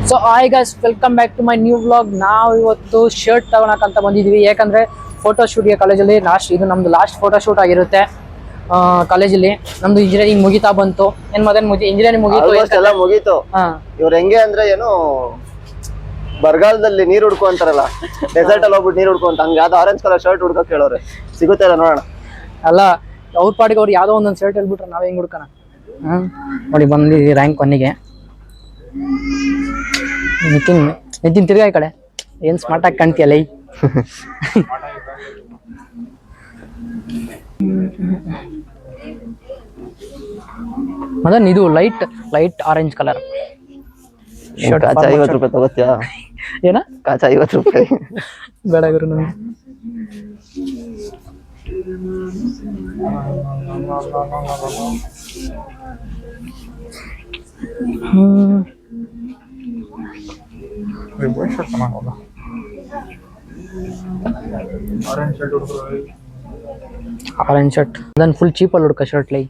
So hi guys, welcome back to my new vlog. ನಾವು ಇವತ್ತು shirt ತಗೊಳಕಂತ ಬಂದಿದ್ವಿ. ಯಾಕಂದ್ರೆ ಫೋಟೋ ಶೂಟ್ಗೆ ಕಾಲೇಜಲ್ಲಿ ಇದು ನಮ್ದು ಲಾಸ್ಟ್ ಫೋಟೋ ಶೂಟ್ ಆಗಿರುತ್ತೆ. ಕಾಲೇಜಲ್ಲಿ ನಮ್ದು ಇಂಜಿನಿಯರಿಂಗ್ ಮುಗಿತಾ ಬಂತು. ಏನ್ ಮೊದಲು ಇಂಜಿನಿಯರಿಂಗ್ ಮುಗೀತು. ಇವ್ರು ಹೆಂಗೆ ಅಂದ್ರೆ ಏನು ಬರಗಾಲದಲ್ಲಿ ನೀರ್ ಹುಡ್ಕೊ ಅಂತಾರಲ್ಲ, ಡೆಸರ್ಟ್ ಅಲ್ಲಿ ಹೋಗ್ಬಿಟ್ಟು ನೀರ್ ಹುಡ್ಕೊ ಅಂತ, ಹಂಗೆ ಯಾವ್ದು ಆರೆಂಜ್ ಕಲರ್ ಶರ್ಟ್ ಹುಡ್ಕೋ ಕೇಳೋರೆ. ಸಿಗುತ್ತೆ ಇಲ್ಲ ನೋಡೋಣ. ಅಲ್ಲ, ಅವ್ರ ಪಾಡಿಗೆ ಅವ್ರು ಯಾವ್ದೋ ಒಂದೊಂದು ಶರ್ಟ್ ಹೇಳ್ಬಿಟ್ರೆ ನಾವ್ ಹೆಂಗ್ ಹುಡ್ಕೋಣ? ನೋಡಿ ಬಂದು ರ್ಯಾಂಕ್ 1ಗೆ ನಿತಿನ್ ತಿರ್ಗಾ ಈ ಕಡೆ. ಏನ್ ಸ್ಮಾರ್ಟ್ ಆಗಿ ಕಾಣ್ತೀಯಲ್ಲ. ಮದನ್ ಇದು ಲೈಟ್ ಆರೆಂಜ್ ಕಲರ್ ಶರ್ಟ್. 50 ರೂಪಾಯಿ ತಗೋತ್ಯಾ? ಏನ ಕಾಚಾ 50 ರೂಪಾಯಿ ಬೇಡ ಗುರು ನಮ್ಗೆ. ಆರೆಂಜ್ ಶರ್ಟ್ ಅದನ್ನ ಫುಲ್ ಚೀಪಲ್ಲಿ ಹುಡ್ಕ ಶರ್ಟ್ ಲೈ.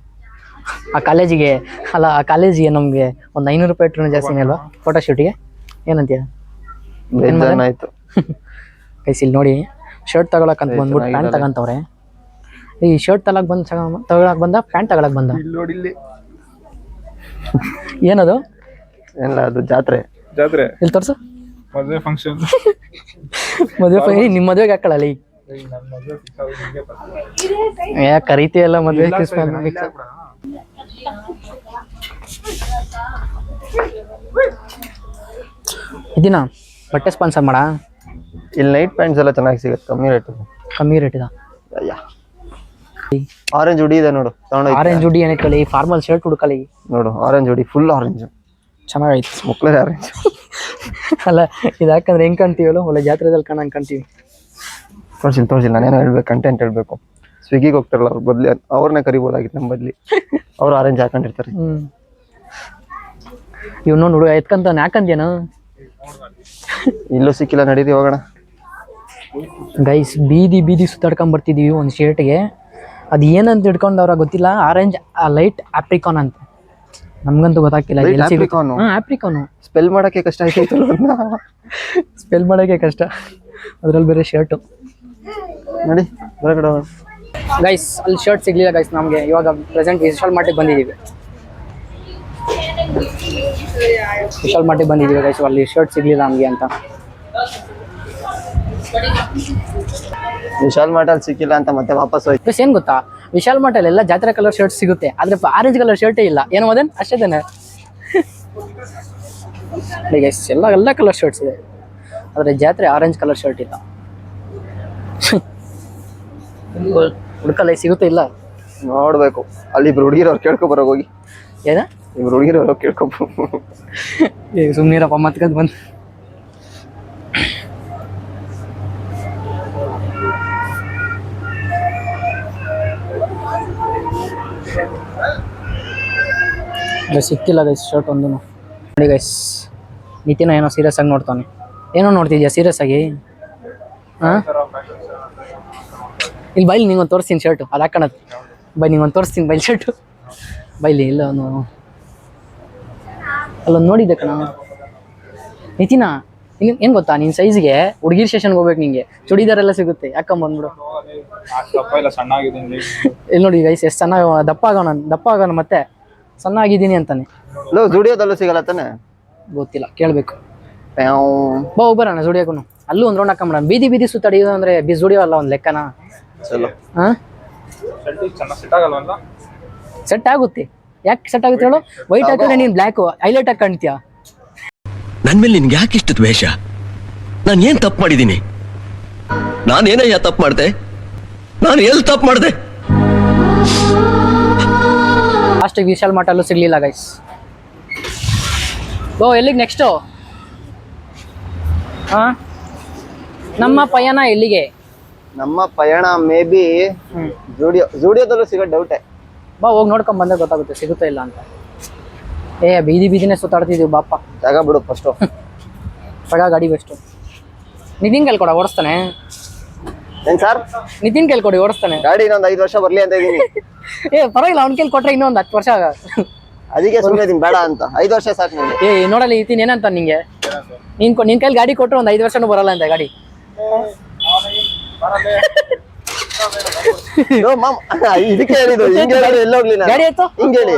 ಆ ಕಾಲೇಜಿಗೆ ನಮ್ಗೆ ಒಂದು 500 ರೂಪಾಯಿ ಇಟ್ಟರು ಜಾಸ್ತಿನೇ ಅಲ್ವಾ ಫೋಟೋ ಶೂಟಿಗೆ? ಏನಂತೀಯ? ಆಯ್ತು ಗೈಸ್, ಇಲ್ಲಿ ನೋಡಿ ಶರ್ಟ್ ತಗೊಳಕ್ ಅಂತ ಬಂದ್ಬಿಟ್ಟು ಪ್ಯಾಂಟ್ ತಗೊಂತವ್ರೆ. ಈ ಶರ್ಟ್ ತಗೊಳಕ್ ಬಂದ ಪ್ಯಾಂಟ್ ತಗೊಳಕ್ ಬಂದ. ಏನದು? ಏನಿಲ್ಲ, ಅದು ಜಾತ್ರೆ. ಇಲ್ಲಿ ತೋರ್ಸು. ಮದುವೆ ಫಂಕ್ಷನ್. ನಿಮ್ ಮದ್ವೆಗೆ ಹಾಕೊಳ್ಳಿ. ಕರೀತಿ ಎಲ್ಲ ಮದ್ವೆ ಇದೀನಾ ಬಟ್ಟೆ ಸ್ಪಾನ್ಸರ್ ಮಾಡ. ಇಲ್ಲಿ ನೈಟ್ ಪ್ಯಾಂಟ್ಸ್ ಎಲ್ಲ ಚೆನ್ನಾಗಿ ಸಿಗುತ್ತೆ, ಕಮ್ಮಿ ರೇಟ್ ಇದೆ. ಆರೆಂಜ್ ಹುಡಿ ಇದೆ ನೋಡು, ಆರೆಂಜ್ ಹುಡಿ ಏನ್ ಇಟ್ಕೊಳ್ಳಿ, ಫಾರ್ಮಲ್ ಶರ್ಟ್ ಹುಡ್ಕೊಳ್ಳಿ ನೋಡು. ಆರೆಂಜ್ ಹುಡಿ ಫುಲ್ ಆರೆಂಜ್ ಚೆನ್ನಾಗೈತಿ. ಮುಕ್ಳೇ ಆರೆಂಜ್ ಅಲ್ಲ, ಇದು ಯಾಕಂದ್ರೆ ಹೆಂಗ್ ಕಾಣ್ತೀವಲ್ಲ, ಒಳ್ಳೆ ಜಾತ್ರೆದಲ್ಲಿ ಕಾಣಂಗ್ ಕಾಣ್ತೀವಿ. ತೋರ್ಸಿಲ್ಲ ನಾನೇನೋ ಹೇಳ್ಬೇಕು, ಕಂಟೆಂಟ್ ಹೇಳ್ಬೇಕು. ಸ್ವಿಗ್ಗಿಗೆ ಹೋಗ್ತಾರಲ್ಲ, ಅವ್ರ ಬದ್ಲಿ ಅವ್ರನ್ನೇ ಕರಿಬೋದಾಗಿತ್ತು ನಮ್ಮ ಬದ್ಲಿ. ಅವ್ರು ಆರೆಂಜ್ ಹಾಕೊಂಡಿರ್ತಾರೆ. ಇವ್ ನೋಡು ಹುಡುಗ ಎತ್ಕಂತ ಯಾಕಂದೇನು? ಇಲ್ಲೂ ಸಿಕ್ಕಿಲ್ಲ, ನಡೀತಿ ಹೋಗೋಣ. ಗೈಸ್, ಬೀದಿ ಸುತ್ತಾಡ್ಕೊಂಡ್ ಬರ್ತಿದೀವಿ ಒಂದು ಶರ್ಟ್ಗೆ. ಅದು ಏನಂತ ಹಿಡ್ಕೊಂಡವ್ರ ಗೊತ್ತಿಲ್ಲ. ಆರೆಂಜ್ ಲೈಟ್ ಆಪ್ರಿಕಾನ್ ಅಂತ. ನಮ್ಗಂತೂ ಗೊತ್ತಾಗ್ತಿಲ್ಲ. ಆಪ್ರಿಕಾನು ಸ್ಪೆಲ್ ಮಾಡಕ್ಕೆ ಕಷ್ಟ ಆಯ್ತು. ಸ್ಪೆಲ್ ಮಾಡಕ್ಕೆ ಕಷ್ಟ, ಅದ್ರಲ್ಲಿ ಬೇರೆ ಶರ್ಟು. ನೋಡಿ ಹೊರಗಡೆ ಗೈಸ್, ಅಲ್ಲಿ ಶರ್ಟ್ ಸಿಗ್ಲಿಲ್ಲ ಗೈಸ್ ನಮ್ಗೆ. ಇವಾಗ ಪ್ರೆಸೆಂಟ್ ವಿಶಾಲ್ ಮಾರ್ಟಿಗೆ ಬಂದಿದ್ದೀವಿ ಗೈಸ್. ಅಲ್ಲಿ ಶರ್ಟ್ ಸಿಗ್ಲಿಲ್ಲ ನಮ್ಗೆ ಅಂತ. ವಿಶಾಲ್ ಮಾರ್ಟಲ್ಲಿ ಸಿಕ್ಕಿಲ್ಲ ಅಂತ ಮತ್ತೆ ವಾಪಸ್ ಹೋಯ್ತು. ಪ್ಲಸ್ ಏನ್ ಗೊತ್ತಾ, ವಿಶಾಲ್ ಮಾರ್ಟಲ್ಲಿ ಎಲ್ಲ ಜಾತ್ರೆ ಕಲರ್ ಶರ್ಟ್ ಸಿಗುತ್ತೆ, ಆದ್ರೆ ಆರೆಂಜ್ ಕಲರ್ ಶರ್ಟೇ ಇಲ್ಲ. ಏನೋ ಅದೇನು ಅಷ್ಟೇ ತಾನೆ ಗೈಸ್. ಎಲ್ಲ ಕಲರ್ ಶರ್ಟ್ಸ್ ಇದೆ, ಆದ್ರೆ ಜಾತ್ರೆ ಆರೆಂಜ್ ಕಲರ್ ಶರ್ಟ್ ಇಲ್ಲ. ಹುಡ್ಕಲ್ಲ, ಸಿಗುತ್ತೆ ಇಲ್ಲ ನೋಡ್ಬೇಕು. ಅಲ್ಲಿ ಇಬ್ರು ಹುಡುಗಿರವ್ರು ಕೇಳ್ಕೊ ಬರೋಗಿ ಹೋಗಿ. ಏನ ಇಬ್ರು ಹುಡುಗಿರವ್ರು ಕೇಳ್ಕೊ ಸುಮ್ನಿರಪ್ಪ ಮತ್ಕಂತ ಬಂದು. ಸಿಕ್ಕಿಲ್ಲ ಗೈಸ್ ಶರ್ಟ್ ಒಂದು. ನೋಡಿ ಗೈಸ್, ನಿತಿನ ಏನೋ ಸೀರಿಯಸ್ ಆಗಿ ನೋಡ್ತಾನೆ. ಏನೋ ನೋಡ್ತಿದ್ಯಾ ಸೀರಿಯಸ್ ಆಗಿ? ಇಲ್ಲಿ ಬೈಲಿ ನಿಂಗೊಂದು ತೋರಿಸ್ತೀನಿ ಶರ್ಟು, ಅದು ಹಾಕೋಣದು. ನಿಂಗೊಂದು ತೋರಿಸ್ತೀನಿ ಬೈಲಿ ಶರ್ಟು. ಬೈಲಿ ಇಲ್ಲ ಅಲ್ಲೊಂದು ನೋಡಿದ್ದೆ ಕಣ ನಿತಿನ. ಏನು ಗೊತ್ತಾ, ನಿನ್ನ ಸೈಜ್ಗೆ ಹುಡುಗಿರ್ ಸ್ಟೇಷನ್ಗೆ ಹೋಗ್ಬೇಕು. ನಿಂಗೆ ಚೂಡಿದಾರ್ ಎಲ್ಲ ಸಿಗುತ್ತೆ, ಯಾಕಂಬಂದ್ಬಿಡು. ಇಲ್ಲಿ ನೋಡಿ ಗೈಸ್, ಎಷ್ಟು ಚೆನ್ನಾಗಿ ದಪ್ಪ ಆಗೋಣ ಮತ್ತೆ ಸಣ್ಣ ಆಗಿದ್ದೀನಿ ಅಂತಾನೆ. ಜುಡಿಯೋದಲ್ಲೂ ಸಿಗಲ್ಲ ತಾನೆ? ಗೊತ್ತಿಲ್ಲ, ಕೇಳಬೇಕು. ಬರೋಣ ಜುಡಿಯೋಕು. ಅಲ್ಲೂ ಒಂದು ರೌಂಡ್ ಹಾಕೊಂಬಿಡ. ಬೀದಿ ಸುತ್ತಾಡಿಯೋದು ಅಂದ್ರೆ ಜುಡಿಯೋ ಅಲ್ಲ, ಒಂದು ಲೆಕ್ಕನ. ಸೆಟ್ ಆಗುತ್ತೆ. ಯಾಕೆ ಸೆಟ್ ಆಗುತ್ತೆ ಹೇಳು? ವೈಟ್ ಹಾಕಿದ್ರೆ ನೀನ್ ಬ್ಲ್ಯಾಕ್ ಹೈಲೈಟ್ ಆಗಿ ಕಾಣ್ತೀಯ. ನನ್ ಮೇಲೆ ನಿನ್ಗೆ ಯಾಕೆ ಇಷ್ಟ ದ್ವೇಷ? ನಾನು ಏನ್ ತಪ್ಪು ಮಾಡಿದ್ದೀನಿ? ನಾನೇನಯ್ಯ ತಪ್ಪು ಮಾಡ್ದೆ? ನಾನು ಎಲ್ಲಿ ತಪ್ಪು ಮಾಡ್ದೆ? ಲಾಸ್ಟ್ ವಿಶಾಲ್ ಮಾರ್ಟಲ್ಲೂ ಸಿಗ್ಲಿಲ್ಲ ಗೈಸ್. ಎಲ್ಲಿಗೆ ನೆಕ್ಸ್ಟು? ನಮ್ಮ ಪಯಣ ಎಲ್ಲಿಗೆ? ನಮ್ಮ ಪಯಣ ಮೇ ಬಿ ಜುಡಿಯೋದಲ್ಲೂ ಸಿಗೋ ಡೌಟೇ. ಹೋಗಿ ನೋಡ್ಕೊಂಡ್ ಬಂದ್ರೆ ಗೊತ್ತಾಗುತ್ತೆ ಸಿಗುತ್ತಾ ಇಲ್ಲ ಅಂತ. ಬೀದಿನೇ ಸುತ್ತಾಡ್ತಿದೀವಿ ಬಾಪ. ಜಾಗ ಬಿಡು ಫಸ್ಟು. ಗಾಡಿ ಬೆಸ್ಟು. ನಿತಿನ್ ಕೇಳ್ಕೊಡ, ಓಡಿಸ್ತಾನೆ. ಏನ್ ಸರ್? ನಿತಿನ್ ಕೇಳ್ಕೊಡಿ, ಓಡಿಸ್ತಾನೆ ಗಾಡಿ. ಇನ್ನೊಂದು 5 ವರ್ಷ ಬರ್ಲಿ ಅಂತ ಇದೀನಿ. ಪರವಾಗಿಲ್ಲ, ಅವ್ನ ಕೇಳಿ ಕೊಟ್ರೆ ಇನ್ನೊಂದು 10 ವರ್ಷ ಅದಕ್ಕೆ ಸುಮ್ಮನೆ ಇದೀನಿ ಬೇಡ ಅಂತ. 5 ವರ್ಷ ಸಾಕು ನನಗೆ. ಏ ನೋಡಲ್ಲ ಈತೀನಿ ಏನಂತ ನಿಂಗೆ ನಿನ್ ಕೈಲಿ ಗಾಡಿ ಕೊಟ್ರೆ ಒಂದು 5 ವರ್ಷನೂ ಬರಲ್ಲ ಅಂತ ಗಾಡಿ. ಇದಕ್ಕೆ ಹೇಳಿದ್ದು ಹಿಂಗೆ ಹೇಳಿ ಎಲ್ಲ ಹೋಗ್ಲಿ ನಾನು. ಗಾಡಿ ಆಯ್ತು ಹಿಂಗೆ ಹೇಳಿ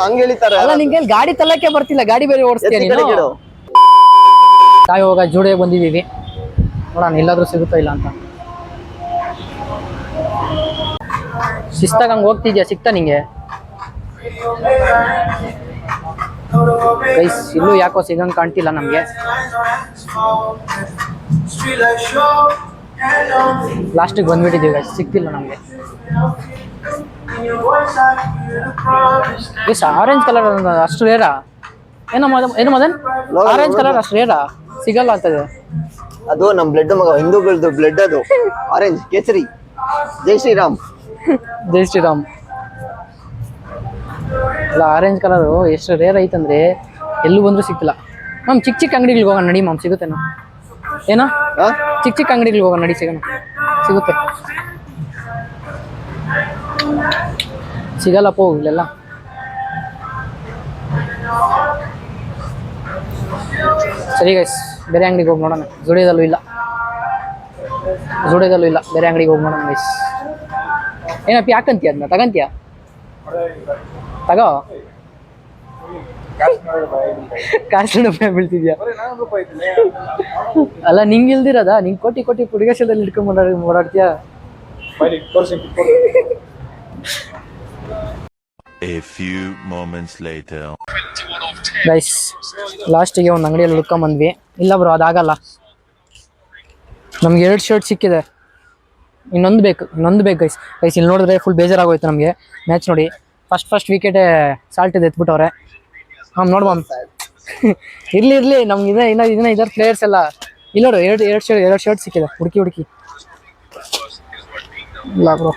ಹಂಗೆ ಹೇಳಿತಾರೆ. ಅಲ್ಲ ನಿನ್ ಕೈಲಿ ಗಾಡಿ ತಲ್ಲಕ್ಕೆ ಬರ್ತಿಲ್ಲ, ಗಾಡಿ ಬೇರೆ ಓಡಿಸ್ತೀಯ ನೀನು. ನಾವು ಇವಾಗ ಜೋಡಿಗೆ ಬಂದಿದ್ದೀವಿ, ನೋಡೋಣ ಎಲ್ಲಾದ್ರೂ ಸಿಗುತ್ತಾ ಇಲ್ಲ ಅಂತ. ಶಿಸ್ತಾಗ ಹಂಗೆ ಹೋಗ್ತಿದ್ಯಾ, ಸಿಗ್ತಾ ನಿಂಗೆ? ಗೈಸ್ ಇಲ್ಲೂ ಯಾಕೋ ಸಿಗಂಗ್ ಕಾಣ್ತಿಲ್ಲ ನಮ್ಗೆ. ಲಾಸ್ಟಿಗೆ ಬಂದ್ಬಿಟ್ಟಿದ್ದೀವಿ ಗೈಸ್, ಸಿಗ್ತಿಲ್ಲ ನಮ್ಗೆ. ಎಸ್ ಆರೆಂಜ್ ಕಲರ್ ಅಷ್ಟು ರೇರಾ? ಏನು ಮದನ್ ಆರೆಂಜ್ ಕಲರ್ ಅಷ್ಟು ರೇರಾ? ಸಿಗಲ್ಲ ಅಂತದೆ. ಅದು ನಮ್ ಬ್ಲಡ್ ಮಗ, ಹಿಂದೂಗಳದ್ದು ಬ್ಲಡ್ ಅದು. ಆರೆಂಜ್ ಕೇಸರಿ. ಜೈ ಶ್ರೀರಾಮ್. ಜೈ ಶ್ರೀರಾಮ್. ಅಲ್ಲ ಆರೆಂಜ್ ಕಲರು ಎಷ್ಟು ರೇರ್ ಐತಂದ್ರೆ ಎಲ್ಲೂ ಬಂದರೂ ಸಿಗ್ತಿಲ್ಲ. ಮ್ಯಾಮ್ ಚಿಕ್ಕ ಚಿಕ್ಕ ಅಂಗಡಿಗಳಿಗೆ ಹೋಗೋಣ ನಡಿ ಮ್ಯಾಮ್, ಸಿಗುತ್ತೇನೋ? ಏನೋ ಚಿಕ್ಕ ಚಿಕ್ಕ ಅಂಗಡಿಗಳಿಗೆ ಹೋಗೋಣ ನಡಿ, ಸಿಗುತ್ತೆ. ಸಿಗಲ್ಲಪ್ಪ ಇಲ್ಲೆಲ್ಲ. ಸರಿ ಗೈಸ್ ಬೇರೆ ಅಂಗಡಿಗೆ ಹೋಗಿ ನೋಡೋಣ. ಜುಡಿಯೋದಲ್ಲೂ ಇಲ್ಲ, ಬೇರೆ ಅಂಗಡಿಗೆ ಹೋಗಿ ನೋಡೋಣ ಗೈಸ್. ಏನಪ್ಪ ಯಾಕಂತೀಯ ಅದನ್ನ? ತಗಂತೀಯ? ತಗೋ. ಕಾಸು ರೂಪಾಯಿ ಬೀಳ್ತಿದ್ಯಾ? ಅಲ್ಲ ನಿಂಗೆ ಇಲ್ದಿರದ ನಿಂಗೆ ಕೋಟಿ ಪುಡಿಗಶದಲ್ಲಿ ಇಟ್ಕೊಂಡ್ ಓಡಾಡ್ತೀಯ. A few moments later. Guys ಲಾಸ್ಟಿಗೆ ಒಂದು ಅಂಗಡಿಯಲ್ಲಿ ಹುಡ್ಕೊಂಬಂದ್ವಿ. ಇಲ್ಲ ಬ್ರೋ ಅದಾಗಲ್ಲ, ನಮ್ಗೆ 2 ಶರ್ಟ್ ಸಿಕ್ಕಿದೆ, ಇನ್ನೊಂದು ಬೇಕು ಗೈಸ್. ಇಲ್ಲಿ ನೋಡಿದ್ರೆ ಫುಲ್ ಬೇಜಾರಾಗೋಯ್ತು ನಮಗೆ. ಮ್ಯಾಚ್ ನೋಡಿ ಫಸ್ಟ್ ವಿಕೆಟೇ ಸಾಲ್ಟ್ ಇದೆ ಎತ್ಬಿಟ್ಟವ್ರೆ. ಹಾಂ ನೋಡ್ಬ ಇರ್ಲಿ ನಮ್ಗೆ ಇನ್ನೂ ಇದರ ಪ್ಲೇಯರ್ಸ್ ಎಲ್ಲ ಇಲ್ಲ ನೋಡು. ಎರಡು ಶರ್ಟ್ ಸಿಕ್ಕಿದೆ ಹುಡುಕಿ. ಇಲ್ಲ ಬ್ರೋ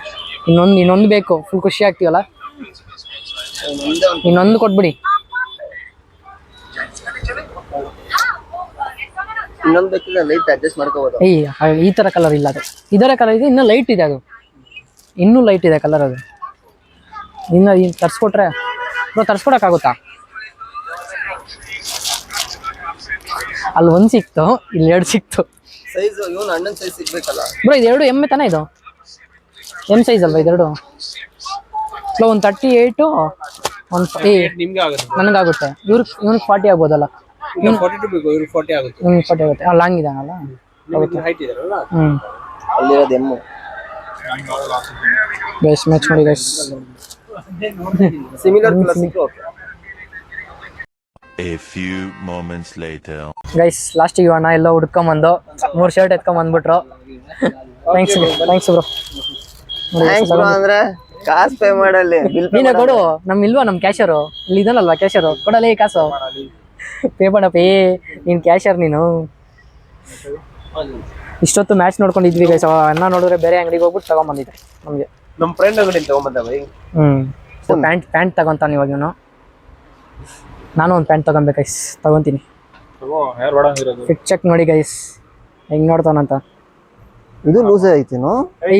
ಇನ್ನೊಂದು ಬೇಕು. ಫುಲ್ ಖುಷಿ ಆಗ್ತೀವಲ್ಲ, ಇನ್ನೊಂದು ಕೊಟ್ಬಿಡಿ. ಇನ್ನೊಂದು ಬೇಕಿಲ್ಲ, ಲೈಟ್ ಅಡ್ಜಸ್ಟ್ ಮಾಡ್ಕೋಬಹುದು. ಈ ಥರ ಕಲರ್ ಇಲ್ಲ, ಅದು ಇದರ ಕಲರ್ ಇದೆ, ಇನ್ನೂ ಲೈಟ್ ಇದೆ, ಅದು ಇನ್ನೂ ಲೈಟ್ ಇದೆ ಕಲರ್. ಅದು ಇನ್ನು ತರಿಸ್ಕೊಟ್ರೆ ತರಿಸ್ಕೊಡಕ್ಕಾಗುತ್ತಾ? ಅಲ್ಲಿ 1 ಸಿಕ್ತು, ಇಲ್ಲಿ 2 ಸಿಕ್ತು. ಸೈಜ್ ಇವನು ಅಣ್ಣನ ಸೈಜ್ ಸಿಗ್ಬೇಕಲ್ಲ ಬ್ರೋ. ಇದು 2 ಎಮ್ ತಾನೇ? ಇದು ಎಮ್ ಸೈಜ್ ಅಲ್ವಾ ಇದು 2? ಒಂದು 38 ಒಂದು ನನಗಾಗುತ್ತೆ. ಇವ್ನಿಗೆ 40 ಆಗ್ಬೋದಲ್ಲ? 40 ಆಗುತ್ತೆ. ಲಾಂಗ್ ಇದಾನಲ್ಲ, ಅಲ್ಲಿರೋದು ಎಮ್ಮು. ಗೈಸ್ ಮ್ಯಾಚ್ ನೋಡಿ ಗೈಸ್. ಸಿಮಿಲರ್ ಕಲರ್ ಸಿಕ್ಕು. A few moments later. Guys ಲಾಸ್ಟಿಗೆ ಅಣ್ಣ ಎಲ್ಲ ಹುಡ್ಕೊಂಬಂದು 3 ಶರ್ಟ್ ಎತ್ಕೊಂಬಂದ್ಬಿಟ್ರು. Thanks bro. ಥ್ಯಾಂಕ್ಸ್ ಬ್ರೋ ಅಂದ್ರೆ ಕಾಸು ಪೇ ಮಾಡಲ್ಲಿ. ನೀನೇ ಕೊಡು. ಇಲ್ವಾ ನಮ್ಮ ಕ್ಯಾಶರು ಇಲ್ಲಿ ಇದನ್ನಲ್ವಾ? ಕ್ಯಾಶರು ಕೊಡಲೇ ಕಾಸು. ಪೇ ಮಾಡಪ್ಪ. ನೀನು ಕ್ಯಾಶರ್ ನೀನು. ಇಷ್ಟೊತ್ತು ಮ್ಯಾಚ್ ನೋಡ್ಕೊಂಡಿದ್ವಿ ಗೈಸ್. ಅಣ್ಣ ನೋಡಿದ್ರೆ ಬೇರೆ ಅಂಗಡಿಗೆ ಹೋಗ್ಬಿಟ್ಟು ತಗೊಂಬಂದಿದ್ದೆ ನಮಗೆ. ನಮ್ಮ ಫ್ರೆಂಡ್ ಅಂಗಡಿ ತಗೊಂಬಂದ ಬೈ. ಪ್ಯಾಂಟ್ ತಗೊಂತಾನೆ ಇವಾಗ ಇವನು. ನಾನು ಒಂದು ಪ್ಯಾಂಟ್ ತಗೊಬೇಕು ಗೈಸ್, ತಗೊಂತೀನಿ. ಫಿಟ್ ಚೆಕ್ ನೋಡಿ ಗೈಸ್ ಹೆಂಗ್ ನೋಡ್ತಾನಂತ. ಇದು ಲೂಸ್ ಐತೇನು?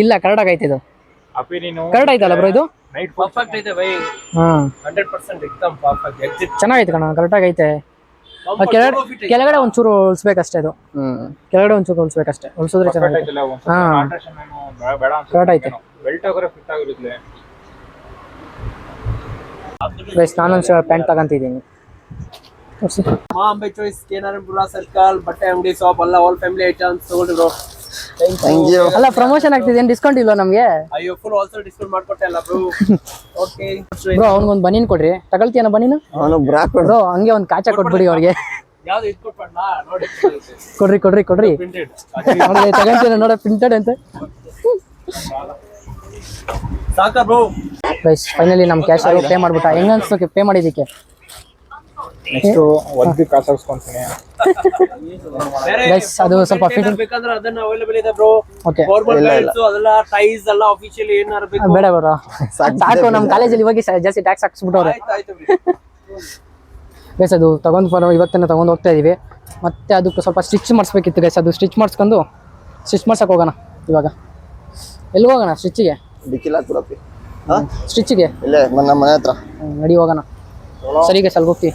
ಇಲ್ಲ ಕರೆಕ್ಟಾಗಿ ಐತೆ. ಇದು ಕರೆಕ್ಟ್ ಆಯ್ತಲ್ಲ ಬ್ರೋ? ಇದು ಚೆನ್ನಾಗೈತೆ ಕಣ, ಕರೆಕ್ಟಾಗಿ ಐತೆ. ಕೆಳಗಡೆ ಒಂಚೂರು ಉಳಿಸ್ಬೇಕಷ್ಟೇ. ಇದು ಕೆಳಗಡೆ ಒಂಚೂರು ಉಳಿಸ್ಬೇಕಷ್ಟೇ. ಉಳಿಸಿದ್ರೆ ಚೆನ್ನಾಗೈತೆ. ಕರೆಕ್ಟ್ ಐತೆ ಗೈಸ್. ನಾನೊಂದು ಪ್ಯಾಂಟ್ ತಗೊಂತಿದ್ದೀನಿ. Bombay Choice, Kenarampura Circle, ಬಟ್ಟೆ ಅಂಗಡಿ, ಶಾಪ್ ಎಲ್ಲ ಆಲ್ ಫ್ಯಾಮಿಲಿ ಐಟಮ್ಸ್ ತಗೊಳ್ಳಿ ಬ್ರೋ. Thank you. ಅಲ್ಲ ಪ್ರಮೋಷನ್ ಆಗ್ತಿದೆ, ಏನು ಡಿಸ್ಕೌಂಟ್ ಇಲ್ವಾ ನಮಗೆ? ಅಯ್ಯೋ ಫುಲ್ ಆಲ್ಸೋ ಡಿಸ್ಕೌಂಟ್ ಮಾಡ್ಕೊಟ್ಟೆ ಅಲ್ಲ ಬ್ರೋ. ಓಕೆ ಬ್ರೋ ಅವ್ನಿಗೊಂದು ಬನೀನ್ ಕೊಡ್ರಿ. ತಗೊಳ್ತೀಯನ ಬನೀನು? ಅವನು ಬ್ರಾ ಕೊಡು. ಬ್ರೋ ಹಂಗೆ ಒಂದು ಕಾಚಾ ಕೊಟ್ಬಿಡಿ ಅವ್ರಿಗೆ. ಯಾವ್ದು ಇದು ಕೊಟ್ಬಿಡೋಣ ನೋಡಿ. ಕೊಡ್ರಿ ಪ್ರಿಂಟೆಡ್ ನೋಡಿ. ತಗೊಂತೀನ ನೋಡ, ಪ್ರಿಂಟೆಡ್ ಅಂತ. ಸಾಕಾ ಬ್ರೋ? ಗೈಸ್ ಫೈನಲಿ ನಮ್ಮ ಕ್ಯಾಶ್ ಪೇ ಮಾಡ್ಬಿಟ್ಟ. ಹೆಂಗ ಅನ್ಸ್ತು ಪೇ ಮಾಡಿದ್ದಕ್ಕೆ? ನೆಕ್ಸ್ಟ್ ಒಂದು ಕಾಸು ಹಾಕ್ಸ್ಕೊಂತೀನಿ ಗೈಸ್. ಅದು ಸ್ವಲ್ಪ ಫಿಟ್ ಬೇಕಂದ್ರೆ ಅದನ್ನ ಅವೈಲೇಬಲ್ ಇದೆ ಬ್ರೋ. ಓಕೆ ಫಾರ್ಮಲ್ ಟೈಲ್ಸ್ ಅದೆಲ್ಲ ಟೈಸ್ ಎಲ್ಲ ಆಫಿಷಿಯಲಿ ಏನಾರ ಬೇಕು ಬೇಡ ಬ್ರೋ, ಸಾಕು. ನಮ್ಮ ಕಾಲೇಜಲ್ಲಿ ಇವಾಗ ಜಾಸ್ತಿ ಟ್ಯಾಕ್ಸ್ ಹಾಕ್ಸ್ಬಿಟ್ಟವ್ರೆ. ಆಯ್ತು ಗೈಸ್ ಅದು ತಗೊಂಡು ಇವತ್ತೇನೆ ತಗೊಂಡು ಹೋಗ್ತಾ ಇದೀವಿ. ಮತ್ತೆ ಅದಕ್ಕೆ ಸ್ವಲ್ಪ ಸ್ಟಿಚ್ ಮಾಡಿಸ್ಬೇಕಿತ್ತು ಗೈಸ್. ಅದು ಸ್ಟಿಚ್ ಮಾಡಿಸ್ಕೊಂಡು ಸ್ಟಿಚ್ ಮಾಡ್ಸಕ್ಕೆ ಹೋಗೋಣ ಇವಾಗ. ಎಲ್ಲಿ ಹೋಗೋಣ ಸ್ಟಿಚ್ಚಿಗೆ? ಬಿಕ್ಕಿಲ್ಲ ಕೊಡಪ್ಪಿ. ಸ್ಟಿಚ್ಚಿಗೆ ಇಲ್ಲೇ ನಮ್ಮ ಮನೆ ಹತ್ರ ನಡಿ ಹೋಗೋಣ. ಸರಿ ಗೈಸ್ ಅಲ್ಲಿ ಹೋಗ್ತೀವಿ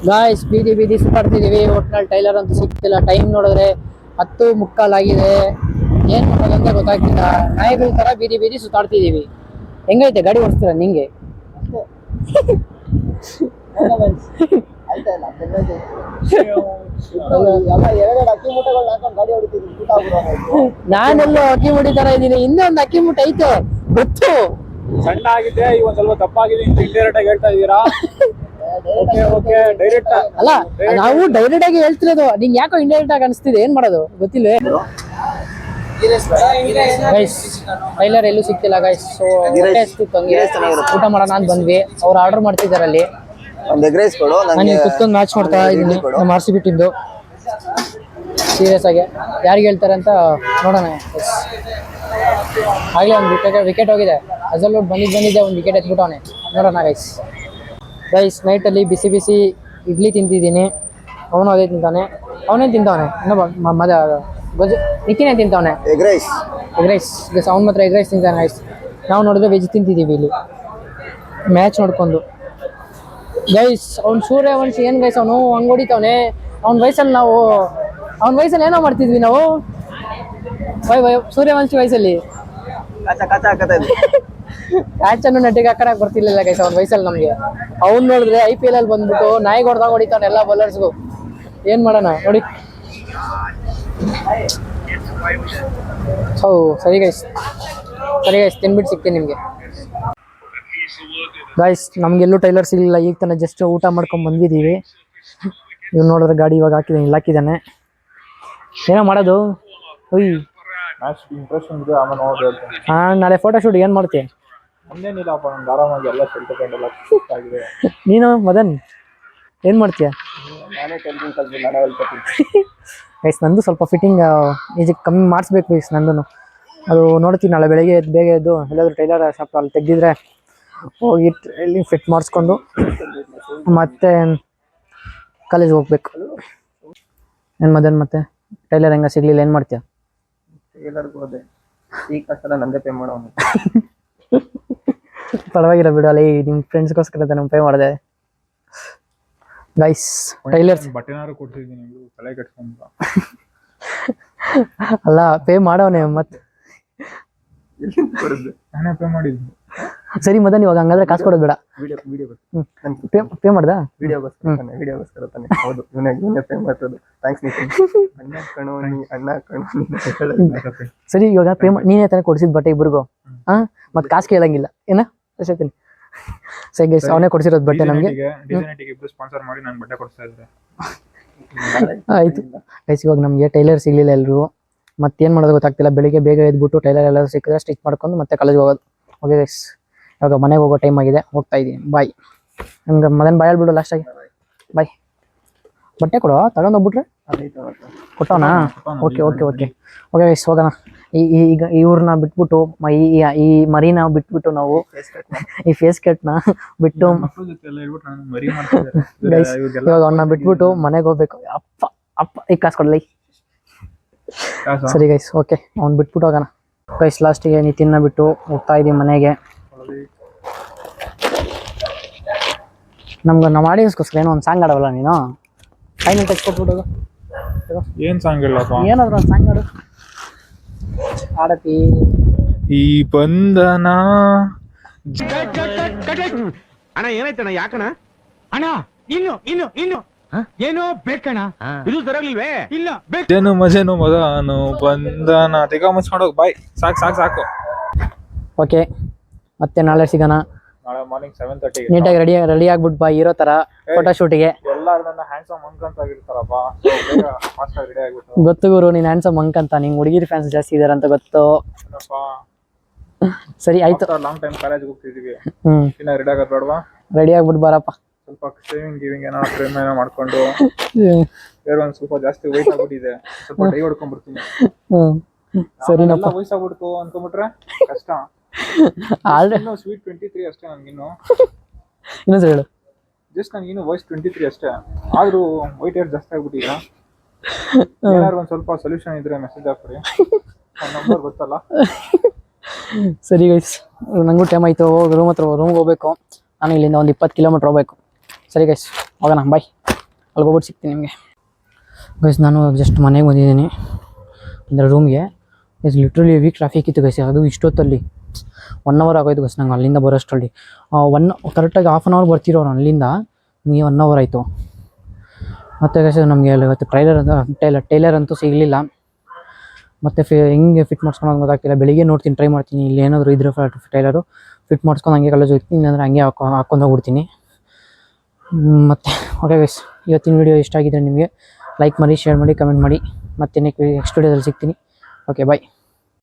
ಗಾಯ್ಸ್. ಬೀದಿ ಬೀದಿ ಸುತ್ತಾಡ್ತಿದೀವಿ, ಒಟ್ನಲ್ಲಿ ಟೈಲರ್ ಅಂತೂ ಸಿಗ್ತಿಲ್ಲ. ಟೈಮ್ ನೋಡಿದ್ರೆ 10:15 ಆಗಿದೆ. ಏನ್ ಮಾಡೋದಂತ ಗೊತ್ತಾಗ್ತಿಲ್ಲ. ನಾಯಿಗಳ ತರ ಬೀದಿ ಬೀದಿ ಸುತ್ತಾಡ್ತಿದೀವಿ. ಹೆಂಗೈತೆ ಗಾಡಿ ಓಡಿಸ್ತೀರ ನಿಂಗೆ? ನಾನೆಲ್ಲೋ ಅಕ್ಕಿ ಮುಡಿ ತರ ಇದ್ದೀನಿ, ಇನ್ನೊಂದು ಅಕ್ಕಿ ಮುಟ್ಟ ಐತೆ ಗೊತ್ತು. ಸಣ್ಣ ಆಗಿದೆ, ಈಗ ಒಂದ್ ಸ್ವಲ್ಪ ದಪ್ಪಾಗಿದೆ ಅಂತ ಇಂಡೈರೆಕ್ಟ್ ಆಗಿ ಹೇಳ್ತಾ ಇದೀರಾ? ಓಕೆ ಡೈರೆಕ್ಟ್ ಅಲ್ಲ, ನಾವು ಡೈರೆಕ್ಟ್ ಆಗಿ ಹೇಳ್ತಿರೋದು. ನಿಂಗೆ ಯಾಕೋ ಇಂಡೈರೆಕ್ಟ್ ಆಗಿ ಅನಿಸ್ತಿದೆ, ಏನ್ ಮಾಡೋದು ಗೊತ್ತಿಲ್ಲ ಗೈಸ್. ಟೈಲರ್ ಎಲ್ಲೂ ಸಿಗ್ತಿಲ್ಲ ಗೈಸ್. ಸೊ ಊಟ ಮಾಡೋಣ ಅಂತ ಬಂದ್ವಿ. ಅವ್ರು ಆರ್ಡರ್ ಮಾಡ್ತಿದ್ದಾರೆ ಅಲ್ಲಿ. ಒಂದು ಎಗ್ ರೈಸ್ ಕೊಡು. ನಾನು ಕುತ್ಕೊಂಡು ಮ್ಯಾಚ್ ನೋಡ್ತಾ ಇದ್ದೀನಿ. ನಮ್ಮ RCB ಟೀಮ್ದು ಸೀರಿಯಸ್ ಆಗಿ ಯಾರಿಗೆ ಹೇಳ್ತಾರೆ ಅಂತ ನೋಡೋಣ. ಆಗಲೇ ಒಂದು ವಿಕೆಟ್ ಹೋಗಿದೆ. ಅಜಲ್ ಬಂದಿದ್ದೆ ಒಂದು ವಿಕೆಟ್ ಎತ್ಬಿಟ್ಟವನೆ. ನೋಡೋಣ ಗೈಸ್ ನೈಟಲ್ಲಿ ಬಿಸಿ ಬಿಸಿ ಇಡ್ಲಿ ತಿಂತಿದ್ದೀನಿ. ಅವನು ಅದೇ ತಿಂತಾನೆ. ಅವನೇ ತಿಂತಾವನೆ ಇನ್ನೊಬ್ಬ ಗೊಜ್ಜು ನಿಕ್ಕಿನೇ ತಿಂತಾವನೆ ಎಗ್ ರೈಸ್ ಗೈಸ್. ಅವ್ನು ಮಾತ್ರ ಎಗ್ ರೈಸ್ ತಿಂತಾನೆ ಗೈಸ್. ನಾವು ನೋಡಿದ್ರೆ ವೆಜ್ ತಿಂತಿದ್ದೀವಿ ಇಲ್ಲಿ ಮ್ಯಾಚ್ ನೋಡ್ಕೊಂಡು ಗೈಸ್. ಅವ್ನು ಸೂರ್ಯವಂಶಿ ಏನು ಗೈಸ್, ಅವನು ಹಂಗೆ ಹೊಡಿತಾವನೆ. ಅವ್ನ ವಯಸ್ಸಲ್ಲಿ ಏನೋ ಮಾಡ್ತಿದ್ವಿ ನಾವು. ಸೂರ್ಯವಂಶಿ ವಯಸ್ಸಲ್ಲಿ ಕ್ಯಾಚನ್ನು ನೆಟ್ಟಿಗೆ ಹಾಕಕ್ಕೆ ಬರ್ತಿರ್ಲಿಲ್ಲ ಗೈಸ್ ಅವ್ನ ವಯಸ್ಸಲ್ಲಿ ನಮಗೆ. ಅವ್ನು ನೋಡಿದ್ರೆ IPL ಅಲ್ಲಿ ಬಂದ್ಬಿಟ್ಟು ನಾಯಿಗೆ ಹೊಡೆದಾಗ ಹೊಡಿತಾನೆ ಎಲ್ಲ ಬೌಲರ್ಸ್ಗೂ. ಏನು ಮಾಡೋಣ ನೋಡಿ. ಸರಿ ಗೈಸ್ ತಿನ್ಬಿಟ್ಟು ಸಿಗ್ತೀನಿ ನಿಮಗೆ ಗೈಸ್. ನಮಗೆಲ್ಲೂ ಟೈಲರ್ ಸಿಗಲಿಲ್ಲ. ಈಗ ತಾನೇ ಜಸ್ಟ್ ಊಟ ಮಾಡ್ಕೊಂಡು ಬಂದಿದ್ದೀವಿ. ಇವ್ ನೋಡಿದ್ರೆ ಗಾಡಿ ಇವಾಗ ಹಾಕಿದ್ದಾನೆ. ಏನೋ ಮಾಡೋದು? ನಾಳೆ ಫೋಟೋ ಶೂಟ್ ಏನು ಮಾಡ್ತೀಯ? ನೀನು ಮದನ್ ಏನು ಮಾಡ್ತೀಯ? ಗೈಸ್ ನಂದು ಸ್ವಲ್ಪ ಫಿಟ್ಟಿಂಗ್ ಈಜಿಗೆ ಕಮ್ಮಿ ಮಾಡಿಸ್ಬೇಕು ಗೈಸ್ ನಂದು. ಅದು ನೋಡ್ತೀನಿ ನಾಳೆ ಬೆಳಗ್ಗೆ ಬೇಗ ಎದ್ದು ಎಲ್ಲಾದರೂ ಟೈಲರ್ ಶಾಪ್ ಅಲ್ಲಿ ತೆಗೆದಿದ್ರೆ ಹೋಗಿ ಇಲ್ಲಿ ಫಿಟ್ ಮಾಡಿಸ್ಕೊಂಡು ಮತ್ತೆ ಕಾಲೇಜ್ ಹೋಗ್ಬೇಕು. ಏನು ಮದನ್ ಮತ್ತೆ ಟೈಲರ್ ಹೆಂಗ ಸಿಗ್ಲಿಲ್ಲ ಏನು ಮಾಡ್ತೀಯ? ನಂದೇ ಪೇ ಮಾಡೋನು. ಪರವಾಗಿಲ್ಲ ಬಿಡು, ಅಲ್ಲಿ ನಿಮ್ಮ ಫ್ರೆಂಡ್ಸ್ಗೋಸ್ಕರ ನಾನು ಪೇ ಮಾಡಿದೆ ಗೈಸ್. ಟೈಲರ್ಸ್ ಬಟ್ಟೆನಾರು ಕೊಡ್ತಿದ್ದೀನಿ ತಲೆ ಕೆಡ್ಸ್ಕೊಂಡ. ಅಲ್ಲ ಪೇ ಮಾಡವನೆ ಮತ್ತೆ ನಾನೇ ಪೇ ಮಾಡಿದ್ದು. ಸರಿ ಮದನ್ ಇವಾಗ ಹಂಗಾದ್ರೆ ಕಾಸು ಕೊಡೋದು ಬೇಡ. ಪೇ ಮಾಡ್ದ? ವಿಡಿಯೋಗೋಸ್ಕರ ತಾನೆ. ಹೌದು, ಇವನೇ ಪೇ ಮಾಡ್ತದ್ದು. ಥ್ಯಾಂಕ್ಸ್ ನಿತಿನ್. ಅಣ್ಣ ಕಣೋ. ಸರಿ ಇವಾಗ ಪೇ ನೀನೇ ತಾನೇ ಕೊಡ್ಸಿದ್ ಬಟ್ಟೆ ಇಬ್ರಿಗೂ. ಮತ್ತೆ ಕಾಸು ಕೇಳಂಗಿಲ್ಲ ಏನ? ಅಷ್ಟೇತೀನಿ. ಸರಿ ಗೈಸ್ ಅವನೇ ಕೊಡ್ಸಿರೋದು ಬಟ್ಟೆ ನಮಗೆ. ಸ್ಪಾನ್ಸರ್ ಮಾಡಿ ನಾನು ಬಟ್ಟೆ ಕೊಡ್ತಾ ಇದ್ದಾರೆ. ಆಯ್ತು ಗೈಸ್, ಇವಾಗ ನಮಗೆ ಟೈಲರ್ ಸಿಗ್ಲಿಲ್ಲ ಎಲ್ರು. ಮತ್ತೇನು ಮಾಡೋದು ಗೊತ್ತಾಗ್ತಿಲ್ಲ. ಬೆಳಿಗ್ಗೆ ಬೇಗ ಎದ್ಬಿಟ್ಟು ಟೈಲರ್ ಎಲ್ಲ ಸಿಕ್ಕಿದ್ರೆ ಸ್ಟಿಚ್ ಮಾಡ್ಕೊಂಡು ಮತ್ತೆ ಕಾಲೇಜ್ ಹೋಗೋದು. ಓಕೆ ಗೈಸ್, ಇವಾಗ ಮನೆಗೆ ಹೋಗೋ ಟೈಮ್ ಆಗಿದೆ, ಹೋಗ್ತಾ ಇದ್ದೀನಿ. ಬಾಯ್. ಹಂಗೆ ಮದನ್ ಬಾಯಲ್ಲಿ ಬಿಡು ಲಾಸ್ಟಾಗಿ. ಬಾಯ್. ಬಟ್ಟೆ ಕೊಡು, ತಗೊಂಡೋಗ್ಬಿಟ್ರೆ ಕೊಟ್ಟವನಾ? Okay okay okay okay guys ಹೋಗೋಣ. ಈಗ ಇವ್ರನ್ನ ಬಿಟ್ಬಿಟ್ಟು ಈ ಮರಿನ ಬಿಟ್ಬಿಟ್ಟು ನಾವು ಈ ಫೇಸ್ ಕಟ್ನ ಬಿಟ್ಟು ಗೈಸ್ ಇವಾಗ ಅವನ್ನ ಬಿಟ್ಬಿಟ್ಟು ಮನೆಗೆ ಹೋಗ್ಬೇಕು. ಅಪ್ಪ ಈಗ ಕಾಸು ಕೊಡಲಿ. ಸರಿ ಗೈಸ್ ಓಕೆ, ಅವ್ನು ಬಿಟ್ಬಿಟ್ಟು ಹೋಗೋಣ ಗೈಸ್. ಲಾಸ್ಟಿಗೆ ನಿತಿನ್ನ ಬಿಟ್ಟು ಹೋಗ್ತಾ ಇದ್ದೀವಿ ಮನೆಗೆ. ನಮ್ಗೆ ನಮ್ಮ ಆಡಿಯನ್ಸ್ಗೋಸ್ಕರ ಏನೋ ಒಂದು ಸಾಂಗ್ ಆಡವಲ್ಲ ನೀನು? ಫೈನಲ್ ಟಚ್ ಕೊಟ್ಬಿಟ್ಟು ಏನ್ ಸಾಂಗ್ ಇಲ್ಲಪ್ಪ, ಏನಾದ್ರು ಒಂದು ಸಾಂಗ್ ಆಡು. ಆಡತಿ ಈ ಬಂಧನ. ಅಣ್ಣ ಏನಾಯ್ತಣ್ಣ? ಯಾಕಣ ಅಣ್ಣ? ಇನ್ನು ಏನೋ ಬೇಕಣ್ಣ, ಇದು ತರಲಿಲ್ವೇ? ಇಲ್ಲ ಮಜೆನು ಮದನು ಬಂಧನ. ತೆಗ ಮುಚ್ಕೊಂಡೋಗ್ ಬಾಯ್. ಸಾಕು. ಓಕೆ, ಮತ್ತೆ ನಾಳೆ ಸಿಗೋಣ. ನಾಳೆ ಮಾರ್ನಿಂಗ್ 7:30 ನೀಟಾಗಿ ರೆಡಿ ಆಗ್ಬಿಟ್ಟು ಬಾ, ಇರೋ ತರ ಫೋಟೋ ಶೂಟಿಗೆ. ಎಲ್ಲಾರು ನನ್ನ ಹ್ಯಾಂಡ್ಸಮ್ ಮಂಕ್ ಅಂತ ಆಗಿರ್ತಾರಪ್ಪ. ಫಾಸ್ಟ್ ರೆಡಿ ಆಗ್ಬಿಟ್ಟು. ಗೊತ್ತು ಗುರು, ನೀನ್ ಹ್ಯಾಂಡ್ಸಮ್ ಮಂಕ್ ಅಂತ. ನಿಂಗೆ ಹುಡುಗಿರ್ ಫ್ಯಾನ್ಸ್ ಜಾಸ್ತಿ ಇದಾರೆ ಅಂತ ಗೊತ್ತು. ಸರಿ ಆಯ್ತು. ಲಾಂಗ್ ಟೈಮ್ ಕಾಲೇಜ್ ಹೋಗ್ತಿದೀವಿ. ಇನ್ನ ರೆಡಿ ಆಗೋದ್ ಬೇಡವಾ? ರೆಡಿ ಆಗ್ಬಿಟ್ಟು ಬಾರಪ್ಪ. ಸ್ವಲ್ಪ ಶೇವಿಂಗ್ ಏನೋ ಫ್ರೇಮ್ ಏನೋ ಮಾಡ್ಕೊಂಡು ಬೇರೆ ಒಂದ್ ಸ್ವಲ್ಪ ಜಾಸ್ತಿ ವೈಟ್ ಆಗ್ಬಿಟ್ಟಿದೆ, ಸ್ವಲ್ಪ ಡೈ ಹೊಡ್ಕೊಂಡ್ ಬರ್ತೀನಿ. ಸರಿನಪ್ಪ. ವಯಸ್ಸಾಗ್ಬಿಡ್ತು ಅನ್ಕೊಂಡ್ಬಿಟ್ರೆ ಕಷ್ಟ. ಇನ್ನು ಸ್ವೀಟ್ 23 ಅಷ್ಟೇ ನನ್ಗಿನ್ನು. ಇನ್ನೊಂದು ಹೇಳು. ಜಸ್ಟ್ ನನ್ಗಿನ್ನು ವಯಸ್ಸು 23 ಅಷ್ಟೇ, ಆದ್ರೂ ವೈಟ್ ಹೇರ್ ಜಾಸ್ತಿ ಆಗ್ಬಿಟ್ಟಿಲ್ಲ. ಏನಾದ್ರು ಒಂದ್ ಸ್ವಲ್ಪ ಸೊಲ್ಯೂಷನ್ ಇದ್ರೆ ಮೆಸೇಜ್ ಹಾಕ್ರಿ, ನಂಬರ್ ಗೊತ್ತಲ್ಲ. ಸರಿ ಗೈಸ್, ನಂಗೂ ಟೈಮ್ ಆಯ್ತು. ರೂಮ್ಗೆ ಹೋಗ್ಬೇಕು. ನಾನು ಇಲ್ಲಿಂದ ಒಂದು 20 ಕಿಲೋಮೀಟ್ರ್ ಹೋಗ್ಬೇಕು. ಸರಿ ಗೈಸ್, ಹೋಗೋಣ, ಬಾಯ್. ಅಲ್ಲಿಗೆ ಹೋಗ್ಬಿಟ್ಟು ಸಿಗ್ತೀನಿ ನಿಮಗೆ. ಗೈಸ್ ನಾನು ಜಸ್ಟ್ ಮನೆಗೆ ಬಂದಿದ್ದೀನಿ, ಅಂದರೆ ರೂಮ್ಗೆ. ಗೈಸ್ ಲಿಟ್ರಲಿ ಹೆವಿ ಟ್ರಾಫಿಕ್ ಇತ್ತು ಗೈಸ್. ಅದು ಇಷ್ಟೊತ್ತಲ್ಲಿ 1 ಅವರ್ ಆಗೋಯ್ತು ಗೈಸ್ ನಂಗೆ ಅಲ್ಲಿಂದ ಬರೋಷ್ಟರಲ್ಲಿ. ಕರೆಕ್ಟಾಗಿ ಹಾಫ್ ಆನ್ ಅವರ್ ಬರ್ತಿರೋ ಅಲ್ಲಿಂದ ನನಗೆ 1 ಅವರ್ ಆಯಿತು. ಮತ್ತು ಗೈಸ್ ನಮಗೆ ಇವತ್ತು ಟೈಲರ್ ಅಂತೂ ಸಿಗಲಿಲ್ಲ. ಮತ್ತು ಹೆಂಗೆ ಫಿಟ್ ಮಾಡ್ಸ್ಕೊಳೋದು ಗೊತ್ತಾಗ್ತಿಲ್ಲ. ಬೆಳಿಗ್ಗೆ ನೋಡ್ತೀನಿ, ಟ್ರೈ ಮಾಡ್ತೀನಿ, ಇಲ್ಲಿ ಏನಾದರೂ ಇದ್ರೆ ಟೈಲರು ಫಿಟ್ ಮಾಡ್ಸ್ಕೊಂಡು ಹಂಗೆ ಕಾಲೇಜ್ ಹೋಗ್ತೀನಿ, ಇಲ್ಲಾಂದರೆ ಹಂಗೆ ಹಾಕ್ಕೊಂಡು ಹೋಗ್ಬಿಡ್ತೀನಿ. ಮತ್ತು ಓಕೆ ಗೈಸ್, ಇವತ್ತಿನ ವೀಡಿಯೋ ಇಷ್ಟ ಆಗಿದ್ರೆ ನಿಮಗೆ ಲೈಕ್ ಮಾಡಿ, ಶೇರ್ ಮಾಡಿ, ಕಮೆಂಟ್ ಮಾಡಿ. ಮತ್ತೆ ನೆಕ್ಸ್ಟ್ ವೀಡಿಯೋದಲ್ಲಿ ಸಿಗ್ತೀನಿ. ಓಕೆ ಬಾಯ್.